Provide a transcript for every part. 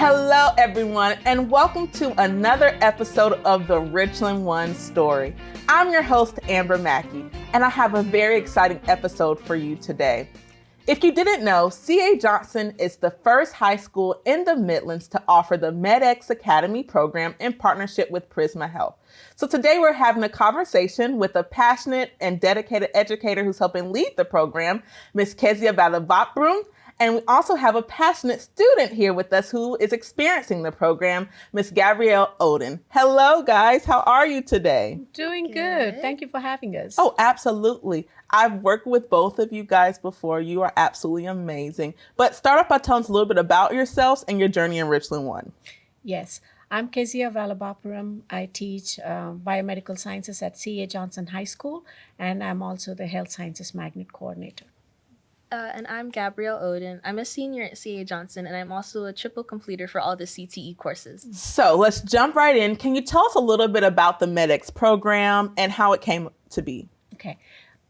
Hello, everyone, and welcome to another episode of the Richland One Story. I'm your host, Amber Mackey, and I have a very exciting episode for you today. If you didn't know, C.A. Johnson is the first high school in the Midlands to offer the MedEx Academy program in partnership with Prisma Health. So today we're having a conversation with a passionate and dedicated educator who's helping lead the program, Miss Kezia Valabhapuram. And we also have a passionate student here with us who is experiencing the program, Miss Gabrielle Oden. Hello, guys. How are you today? Doing good. Thank you for having us. Oh, absolutely. I've worked with both of you guys before. You are absolutely amazing. But start off by telling us a little bit about yourselves and your journey in Richland One. Yes. I'm Kezia Valabhapuram. I teach biomedical sciences at C.A. Johnson High School, and I'm also the Health Sciences Magnet Coordinator. And I'm Gabrielle Oden. I'm a senior at C.A. Johnson, and I'm also a triple completer for all the CTE courses. So let's jump right in. Can you tell us a little bit about the MedEx program and how it came to be? Okay.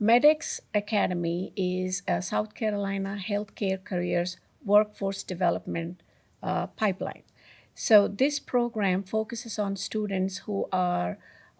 MedEx Academy is a South Carolina healthcare careers workforce development pipeline. So this program focuses on students who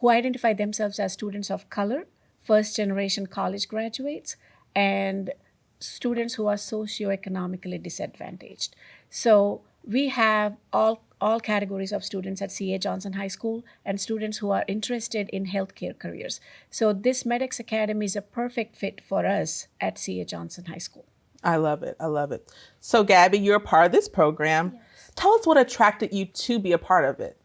identify themselves as students of color, first-generation college graduates, and students who are socioeconomically disadvantaged. So we have all categories of students at C.A. Johnson High School and students who are interested in healthcare careers. So this MedEx Academy is a perfect fit for us at C.A. Johnson High School. I love it. I love it. So Gabby, you're a part of this program. Yes. Tell us what attracted you to be a part of it.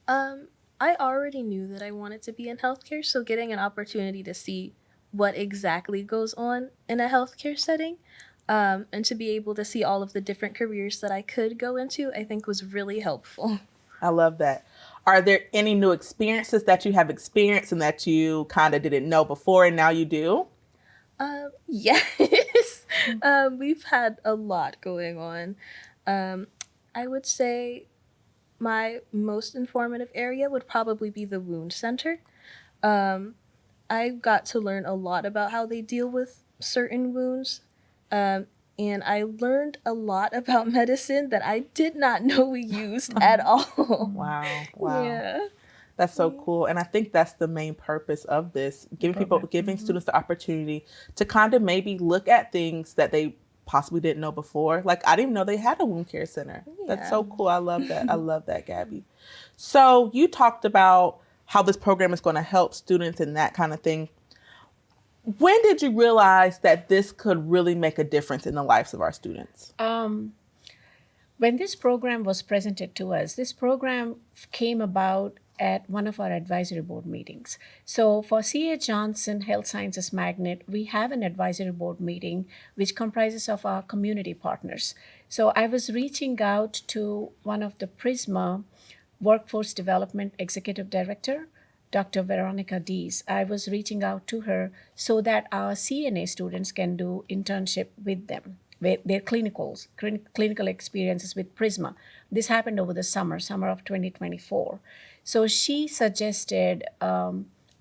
I already knew that I wanted to be in healthcare, so getting an opportunity to see what exactly goes on in a healthcare setting, and to be able to see all of the different careers that I could go into, I think was really helpful. I love that. Are there any new experiences that you have experienced and that you kind of didn't know before and now you do? Yes. We've had a lot going on. I would say my most informative area would probably be the wound center. I got to learn a lot about how they deal with certain wounds. And I learned a lot about medicine that I did not know we used at all. Wow. Yeah. That's so cool. And I think that's the main purpose of this, giving students the opportunity to kind of maybe look at things that they possibly didn't know before. Like, I didn't even know they had a wound care center. Yeah. That's so cool. I love that. I love that, Gabby. So you talked about how this program is going to help students and that kind of thing. When did you realize that this could really make a difference in the lives of our students? When this program was presented to us, this program came about at one of our advisory board meetings. So for C.A. Johnson Health Sciences Magnet, we have an advisory board meeting which comprises of our community partners. So I was reaching out to one of the Prisma Workforce Development Executive Director, Dr. Veronica Dees. I was reaching out to her so that our CNA students can do internship with them, with their clinical experiences with Prisma. This happened over the summer of 2024. So she suggested a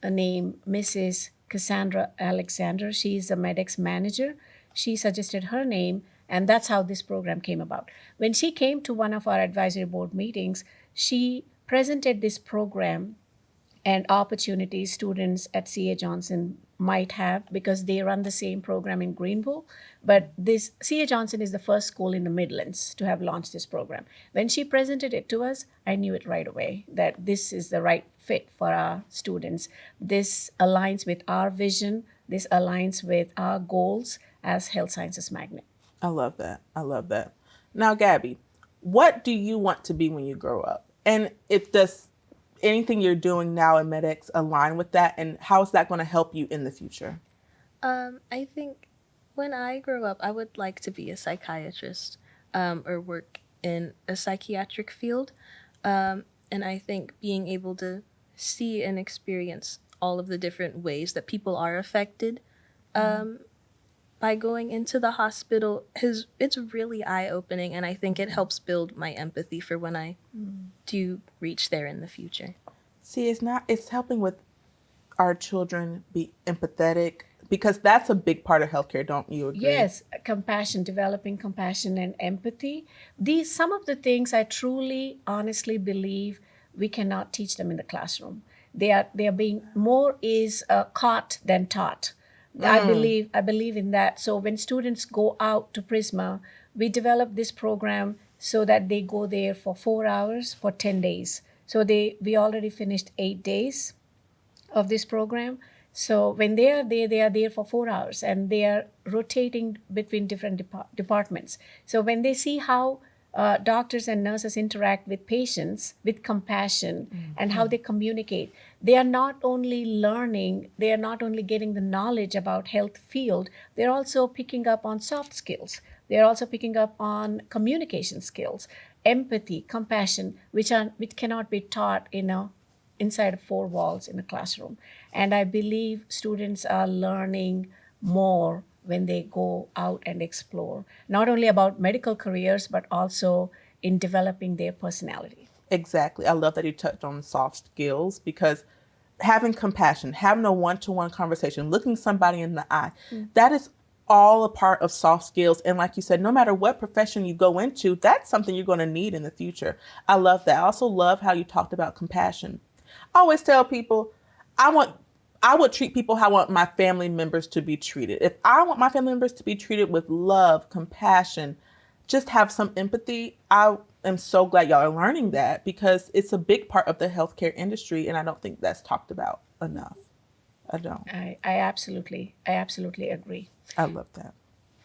name, Mrs. Cassandra Alexander. She is the MedEx manager. She suggested her name, and that's how this program came about. When she came to one of our advisory board meetings, she presented this program and opportunities students at C.A. Johnson might have because they run the same program in Greenville. But this C.A. Johnson is the first school in the Midlands to have launched this program. When she presented it to us, I knew it right away that this is the right fit for our students. This aligns with our vision. This aligns with our goals as Health Sciences Magnet. I love that. I love that. Now, Gabby, what do you want to be when you grow up? And if does anything you're doing now in MedEx align with that? And how is that going to help you in the future? I think when I grow up, I would like to be a psychiatrist or work in a psychiatric field. And I think being able to see and experience all of the different ways that people are affected by going into the hospital, it's really eye-opening, and I think it helps build my empathy for when I do reach there in the future. See, it's helping with our children be empathetic because that's a big part of healthcare, don't you agree? Yes, compassion, developing compassion and empathy. These some of the things I truly, honestly believe we cannot teach them in the classroom. They are being more is caught than taught. I believe in that. So when students go out to Prisma, we develop this program so that they go there for 4 hours for 10 days. So we already finished 8 days of this program. So when they are there for 4 hours and they are rotating between different departments. So when they see how doctors and nurses interact with patients with compassion and how they communicate, they are not only learning, they are not only getting the knowledge about health field, they're also picking up on soft skills. They're also picking up on communication skills, empathy, compassion, which cannot be taught inside of four walls in a classroom. And I believe students are learning more when they go out and explore, not only about medical careers, but also in developing their personality. Exactly. I love that you touched on soft skills, because having compassion, having a one-to-one conversation, looking somebody in the eye, that is all a part of soft skills. And like you said, no matter what profession you go into, that's something you're going to need in the future. I love that. I also love how you talked about compassion. I always tell people, I would treat people how I want my family members to be treated. If I want my family members to be treated with love, compassion, just have some empathy, I am so glad y'all are learning that, because it's a big part of the healthcare industry, and I don't think that's talked about enough. I don't. I absolutely agree. I love that.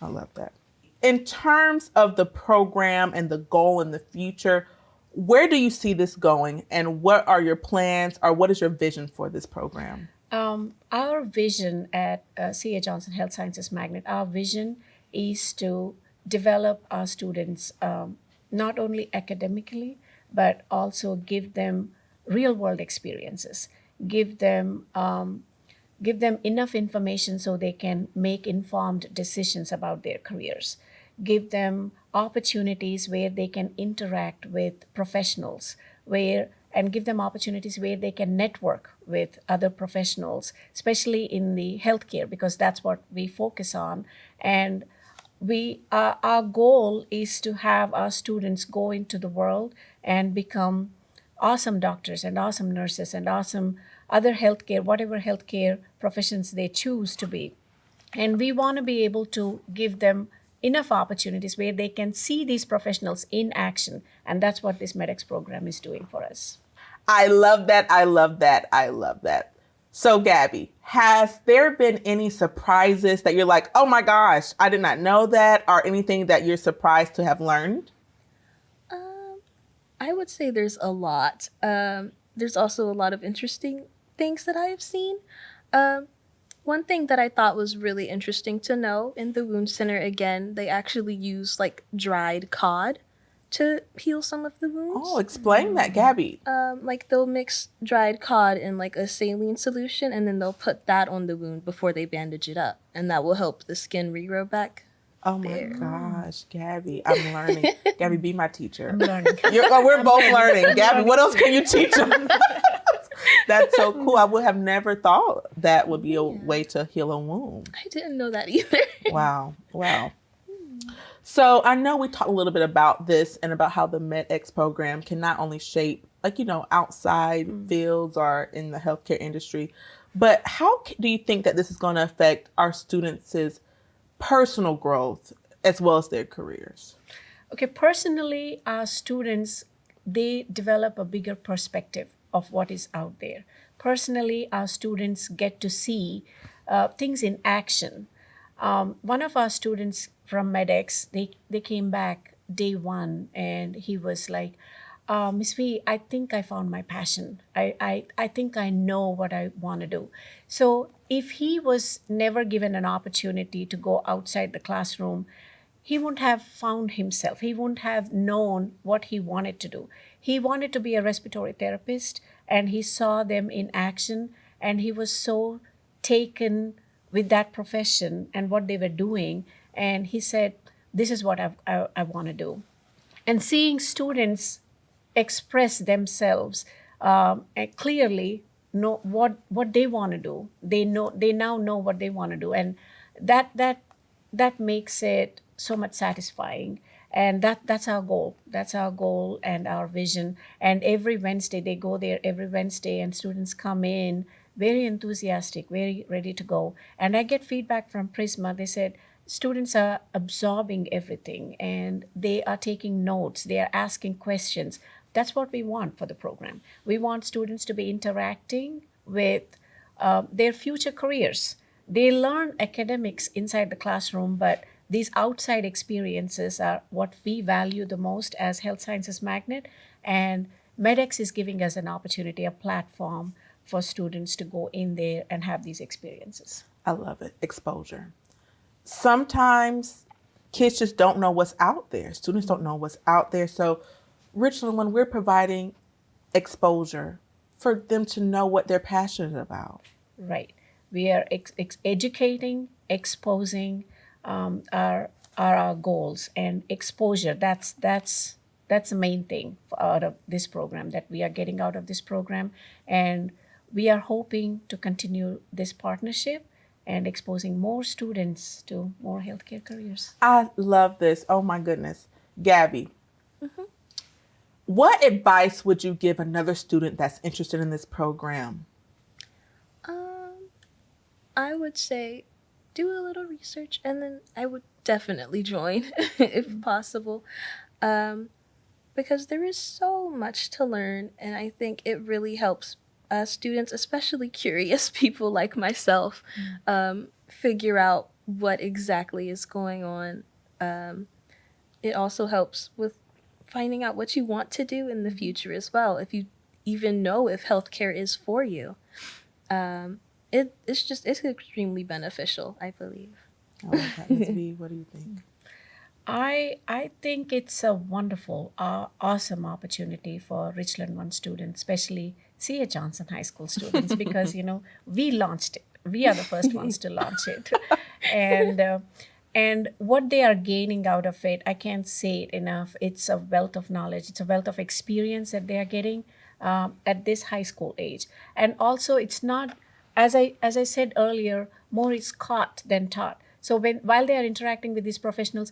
I love that. In terms of the program and the goal in the future, where do you see this going, and what are your plans, or what is your vision for this program? Our vision at C.A. Johnson Health Sciences Magnet, our vision is to develop our students not only academically, but also give them real world experiences, give them enough information so they can make informed decisions about their careers, give them opportunities where they can interact with professionals, and give them opportunities where they can network with other professionals, especially in the healthcare, because that's what we focus on. And our goal is to have our students go into the world and become awesome doctors and awesome nurses and awesome other healthcare, whatever healthcare professions they choose to be. And we want to be able to give them enough opportunities where they can see these professionals in action. And that's what this MedEx program is doing for us. I love that. I love that. I love that. So, Gabby, has there been any surprises that you're like, oh my gosh, I did not know that, or anything that you're surprised to have learned? I would say there's a lot. There's also a lot of interesting things that I have seen. One thing that I thought was really interesting to know, in the wound center, again, they actually use like dried cod to heal some of the wounds. Oh, explain that, Gabby. Like they'll mix dried cod in like a saline solution, and then they'll put that on the wound before they bandage it up, and that will help the skin regrow back. Oh my gosh, Gabby, I'm learning. Gabby, be my teacher. I'm learning. We're both learning. Gabby, what else can you teach them? That's so cool. I would have never thought that would be a way to heal a wound. I didn't know that either. Wow. So I know we talked a little bit about this and about how the MedEx program can not only shape, outside fields or in the healthcare industry, but how do you think that this is going to affect our students' personal growth as well as their careers? Okay, personally, our students, they develop a bigger perspective of what is out there. Personally, our students get to see things in action. One of our students from MedEx, they came back day one, and he was like, Miss V, I think I found my passion. I think I know what I want to do. So if he was never given an opportunity to go outside the classroom, he wouldn't have found himself. He wouldn't have known what he wanted to do. He wanted to be a respiratory therapist, and he saw them in action, and he was so taken with that profession and what they were doing. And he said, this is what I want to do. And seeing students express themselves clearly, know what they want to do. They now know what they want to do, and that makes it so much satisfying. And that's our goal. That's our goal and our vision. And every Wednesday they go there every Wednesday, and students come in very enthusiastic, very ready to go. And I get feedback from Prisma. They said students are absorbing everything and they are taking notes. They are asking questions. That's what we want for the program. We want students to be interacting with their future careers. They learn academics inside the classroom, but these outside experiences are what we value the most as Health Sciences Magnet. And MedEx is giving us an opportunity, a platform for students to go in there and have these experiences. I love it. Exposure. Sometimes kids just don't know what's out there. Students don't know what's out there. So Richland, when we're providing exposure for them to know what they're passionate about. Right. We are educating, exposing are our goals, and exposure. That's the main thing out of this program that we are getting out of this program, and we are hoping to continue this partnership and exposing more students to more healthcare careers. I love this. Oh my goodness, Gabby. What advice would you give another student that's interested in this program? I would say do a little research, and then I would definitely join if possible, because there is so much to learn, and I think it really helps students, especially curious people like myself, figure out what exactly is going on. It also helps with finding out what you want to do in the future as well, if you even know if healthcare is for you. It's extremely beneficial, I believe. Oh, okay. Ms. B, what do you think? I think it's a wonderful, awesome opportunity for Richland One students, especially C.A. Johnson High School students, because, we launched it. We are the first ones to launch it. And what they are gaining out of it, I can't say it enough. It's a wealth of knowledge. It's a wealth of experience that they are getting at this high school age. And also, it's not, as I said earlier, more is caught than taught. So while they are interacting with these professionals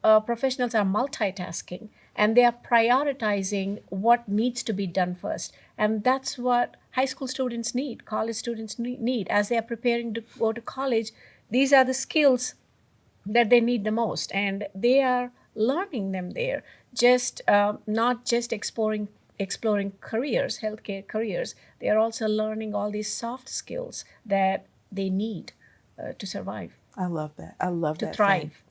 are multitasking, and they are prioritizing what needs to be done first. And that's what high school students need, college students need. As they are preparing to go to college, these are the skills that they need the most. And they are learning them there, just not just exploring careers, healthcare careers. They are also learning all these soft skills that they need to survive. I love that. I love that. To thrive.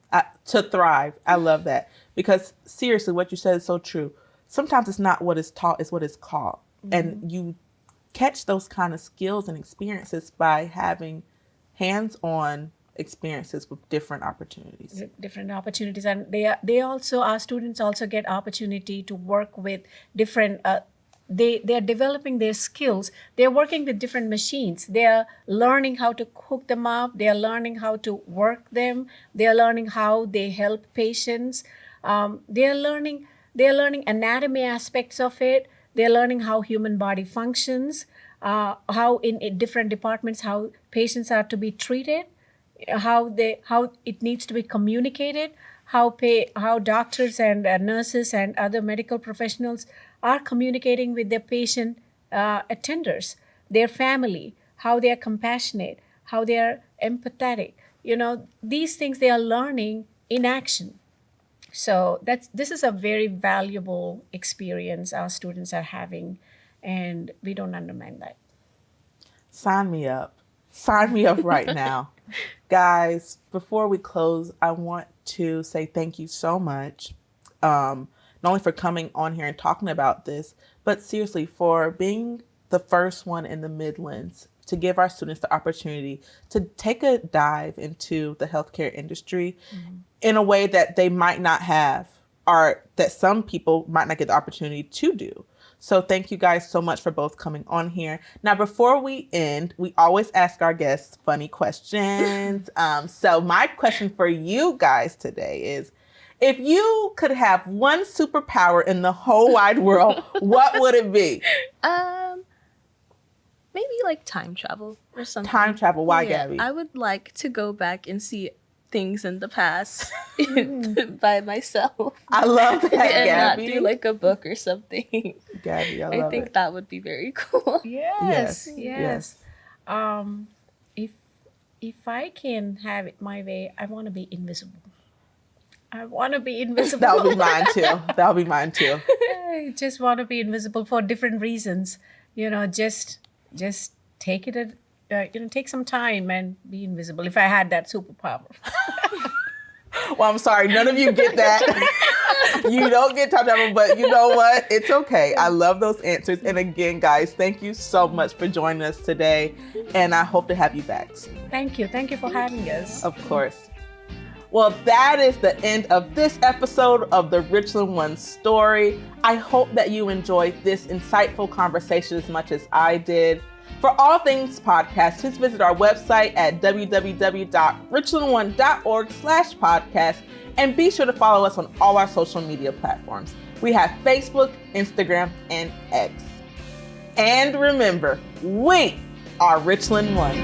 To thrive. I love that. Because seriously, what you said is so true. Sometimes it's not what is taught, it's what is caught. Mm-hmm. And you catch those kind of skills and experiences by having hands-on experiences with different opportunities. And our students also get opportunity to work with different, they are developing their skills. They're working with different machines. They are learning how to hook them up. They are learning how to work them. They are learning how they help patients. They are learning anatomy aspects of it. They are learning how human body functions, how in different departments, how patients are to be treated, how it needs to be communicated, how doctors and nurses and other medical professionals are communicating with their patient attenders, their family, how they are compassionate, how they are empathetic. These things they are learning in action. So this is a very valuable experience our students are having, and we don't undermine that. Sign me up. Sign me up right now. Guys, before we close, I want to say thank you so much, not only for coming on here and talking about this, but seriously for being the first one in the Midlands to give our students the opportunity to take a dive into the healthcare industry in a way that they might not have, or that some people might not get the opportunity to do. So thank you guys so much for both coming on here. Now, before we end, we always ask our guests funny questions. So my question for you guys today is, if you could have one superpower in the whole wide world, what would it be? maybe like time travel or something. Time travel. Why, Yeah, Gabby? I would like to go back and see things in the past by myself. I love that, And Gabby. not through like a book or something. Gabby, I love I think it. that would be very cool. Yes, Yes, yes. If if I can have it my way, I want to be invisible. I want to be invisible. That would be mine too. That would be mine too. I just want to be invisible for different reasons. Just take it. Take some time and be invisible. If I had that superpower. Well, I'm sorry. None of you get that. You don't get time travel, but you know what? It's okay. I love those answers. And again, guys, thank you so much for joining us today. And I hope to have you back soon. Thank you. Thank you for having us. Of course. Well, that is the end of this episode of the Richland One Story. I hope that you enjoyed this insightful conversation as much as I did. For all things podcast, just visit our website at www.richlandone.org/podcast and be sure to follow us on all our social media platforms. We have Facebook, Instagram, and X. And remember, we are Richland One.